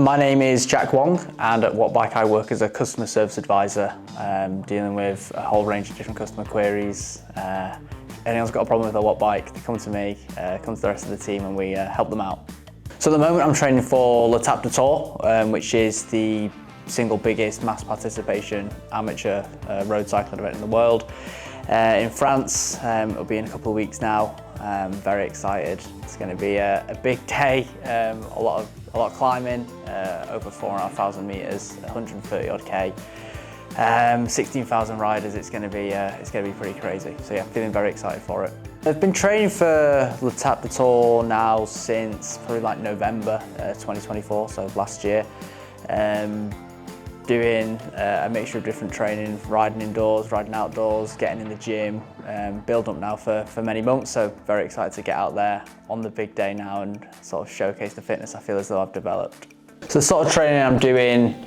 My name is Jack Wong, and at Wattbike I work as a customer service advisor, dealing with a whole range of different customer queries. Anyone's got a problem with their Wattbike, they come to me, come to the rest of the team, and we help them out. So at the moment I'm training for l'Étape du Tour, which is the single biggest mass participation amateur road cycling event in the world. In France, it'll be in a couple of weeks now. I'm very excited. It's going to be a big day, a lot of climbing, over 4,500 meters, 130 odd K, 16,000 riders. It's going to be pretty crazy. So yeah, I'm feeling very excited for it. I've been training for l'Étape du Tour now since probably like November 2024, so last year. Doing a mixture of different training, riding indoors, riding outdoors, getting in the gym, build up now for many months, so very excited to get out there on the big day now and sort of showcase the fitness I feel as though I've developed. So the sort of training I'm doing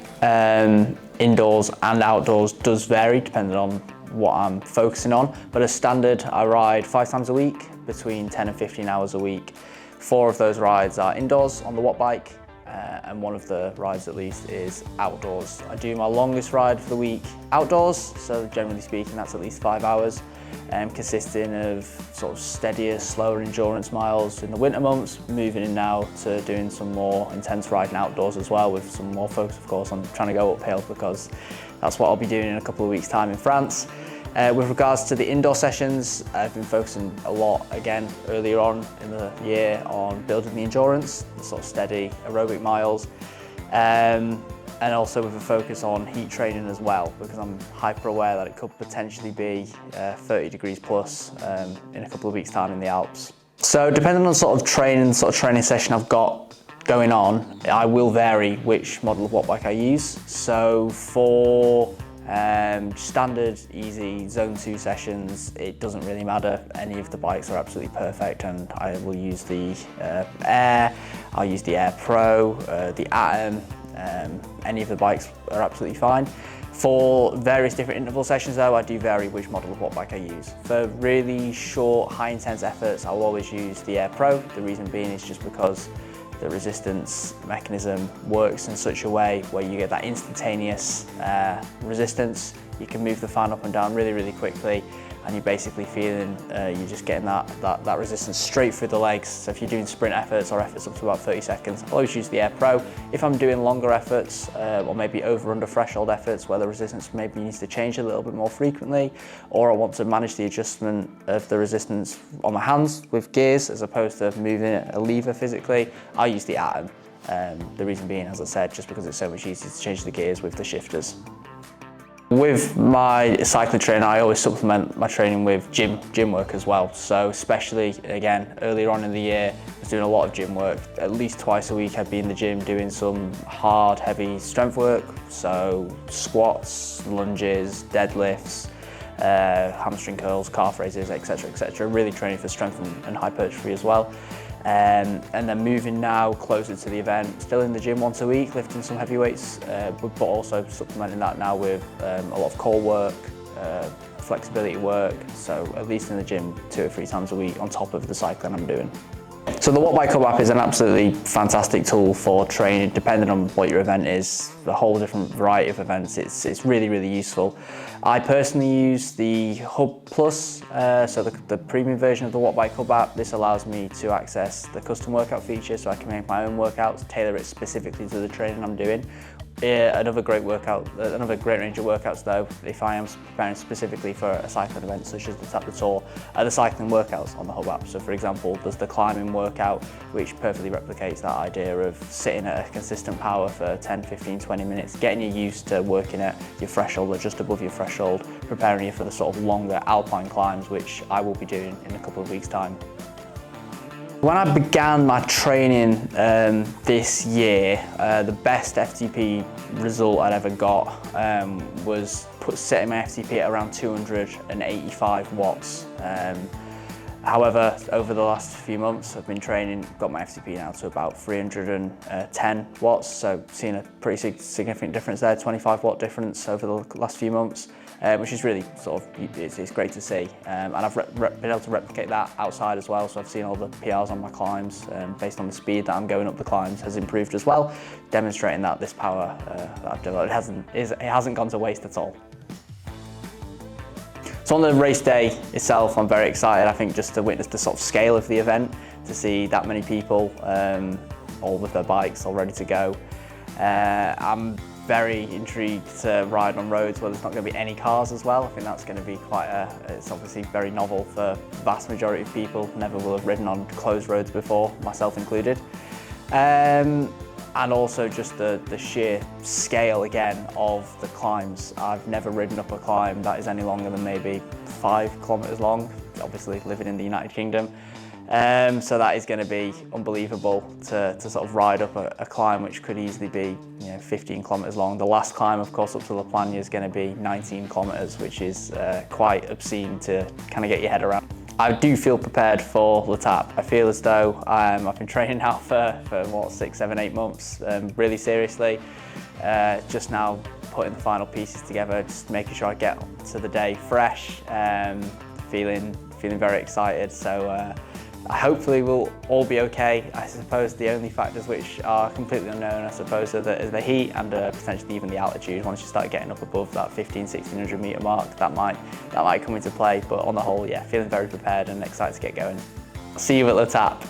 indoors and outdoors does vary depending on what I'm focusing on, but as standard I ride 5 times a week, between 10 and 15 hours a week. 4 of those rides are indoors on the Wattbike, and 1 of the rides at least is outdoors. I do my longest ride for the week outdoors, so generally speaking that's at least 5 hours, consisting of sort of steadier, slower endurance miles in the winter months, moving in now to doing some more intense riding outdoors as well, with some more focus of course on trying to go uphill, because that's what I'll be doing in a couple of weeks time in France. With regards to the indoor sessions, I've been focusing a lot, again, earlier on in the year on building the endurance, the sort of steady aerobic miles, and also with a focus on heat training as well, because I'm hyper aware that it could potentially be 30 degrees plus in a couple of weeks' time in the Alps. So depending on the sort of training session I've got going on, I will vary which model of Wattbike I use. So for standard, easy Zone 2 sessions, it doesn't really matter. Any of the bikes are absolutely perfect, and I will use the Air, I'll use the Air Pro, the Atom, any of the bikes are absolutely fine. For various different interval sessions though, I do vary which model of Wattbike I use. For really short, high intense efforts, I'll always use the Air Pro. The reason being is just because the resistance mechanism works in such a way where you get that instantaneous resistance. You can move the fan up and down really, really quickly, and you're basically feeling you're just getting that resistance straight through the legs. So if you're doing sprint efforts or efforts up to about 30 seconds, I'll always use the Air Pro. If I'm doing longer efforts or maybe over/under threshold efforts where the resistance maybe needs to change a little bit more frequently, or I want to manage the adjustment of the resistance on my hands with gears as opposed to moving a lever physically, I'll use the Atom. The reason being, as I said, just because it's so much easier to change the gears with the shifters. With my cycling training, I always supplement my training with gym work as well. So especially, again, earlier on in the year, I was doing a lot of gym work. At least twice a week I'd be in the gym doing some hard, heavy strength work. So squats, lunges, deadlifts, hamstring curls, calf raises, etc., etc. Really training for strength and hypertrophy as well. And then moving now closer to the event, still in the gym once a week, lifting some heavy weights, but also supplementing that now with a lot of core work, flexibility work, so at least in the gym 2 or 3 times a week on top of the cycling I'm doing. So the Wattbike Hub app is an absolutely fantastic tool for training, depending on what your event is, a whole different variety of events. It's really, really useful. I personally use the Hub Plus, so the premium version of the Wattbike Hub app. This allows me to access the custom workout feature, so I can make my own workouts, tailor it specifically to the training I'm doing. Another great range of workouts though, if I am preparing specifically for a cycling event such as the l'Étape du Tour, are the cycling workouts on the Hub app. So for example, there's the climbing workout, which perfectly replicates that idea of sitting at a consistent power for 10, 15, 20 minutes, getting you used to working at your threshold or just above your threshold, preparing you for the sort of longer alpine climbs, which I will be doing in a couple of weeks' time. When I began my training this year, the best FTP result I'd ever got was setting my FTP at around 285 watts. However, over the last few months, I've been training, got my FTP now to about 310 watts, so seen a pretty significant difference there, 25 watt difference over the last few months, which is really sort of, it's great to see. And I've been able to replicate that outside as well, so I've seen all the PRs on my climbs, based on the speed that I'm going up the climbs has improved as well, demonstrating that this power that I've developed it hasn't gone to waste at all. So on the race day itself, I'm very excited, I think, just to witness the sort of scale of the event, to see that many people, all with their bikes, all ready to go. I'm very intrigued to ride on roads where there's not going to be any cars as well. I think that's going to be it's obviously very novel for the vast majority of people. Never will have ridden on closed roads before, myself included. And also just the sheer scale again of the climbs. I've never ridden up a climb that is any longer than maybe 5 kilometers long, obviously living in the United Kingdom. So that is going to be unbelievable to sort of ride up a climb which could easily be 15 kilometers long. The last climb, of course, up to La Plagne is going to be 19 kilometers, which is quite obscene to kind of get your head around. I do feel prepared for L'Etape. I feel as though I've been training now for what, 6, 7, 8 months, really seriously. Just now putting the final pieces together, just making sure I get to the day fresh, feeling very excited. So hopefully we'll all be okay. I suppose the only factors which are completely unknown, I suppose, are the heat and potentially even the altitude. Once you start getting up above that 1,500–1,600 meter mark, that might come into play. But on the whole, yeah, feeling very prepared and excited to get going. See you at L'Etape.